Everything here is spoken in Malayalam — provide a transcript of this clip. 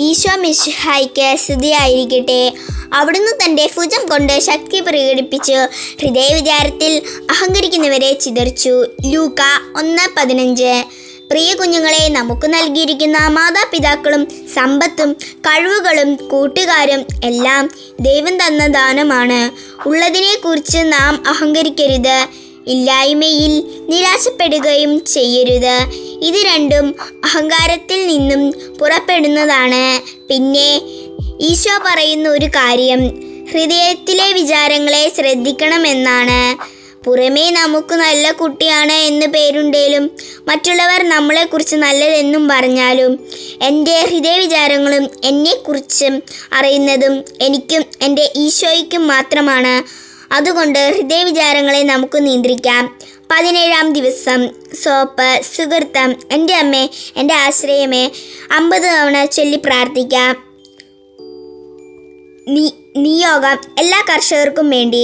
ഈശോ മിശിഹായ്ക്ക് സ്തുതിയായിരിക്കട്ടെ. അവിടുന്ന് തൻ്റെ ഭുജം കൊണ്ട് ശക്തി പ്രകടിപ്പിച്ചു ഹൃദയവിചാരത്തിൽ അഹങ്കരിക്കുന്നവരെ ചിതറിച്ചു. ലൂക്ക 1:15. പ്രിയ കുഞ്ഞുങ്ങളെ, നമുക്ക് നൽകിയിരിക്കുന്ന മാതാപിതാക്കളും സമ്പത്തും കഴിവുകളും കൂട്ടുകാരും എല്ലാം ദൈവം തന്ന ദാനമാണ്. ഉള്ളതിനെക്കുറിച്ച് നാം അഹങ്കരിക്കരുത്, ഇല്ലായ്മയിൽ നിരാശപ്പെടുകയും ചെയ്യരുത്. ഇത് രണ്ടും അഹങ്കാരത്തിൽ നിന്നും പുറപ്പെടുന്നതാണ്. പിന്നെ ഈശോ പറയുന്ന ഒരു കാര്യം ഹൃദയത്തിലെ വിചാരങ്ങളെ ശ്രദ്ധിക്കണമെന്നാണ്. പുറമേ നമുക്ക് നല്ല കുട്ടിയാണ് എന്ന് പേരുണ്ടേലും മറ്റുള്ളവർ നമ്മളെക്കുറിച്ച് നല്ലതെന്നും പറഞ്ഞാലും എൻ്റെ ഹൃദയവിചാരങ്ങളും എന്നെക്കുറിച്ചും അറിയുന്നതും എനിക്കും എൻ്റെ ഈശോയ്ക്കും മാത്രമാണ്. അതുകൊണ്ട് ഹൃദയവിചാരങ്ങളെ നമുക്ക് നിയന്ത്രിക്കാം. 17-ാം ദിവസം സോപ്പ് സുഹൃത്തം എൻ്റെ അമ്മേ, എൻ്റെ ആശ്രയമേ 50 തവണ ചൊല്ലി പ്രാർത്ഥിക്കാം. നിയോഗം എല്ലാ കർഷകർക്കും വേണ്ടി.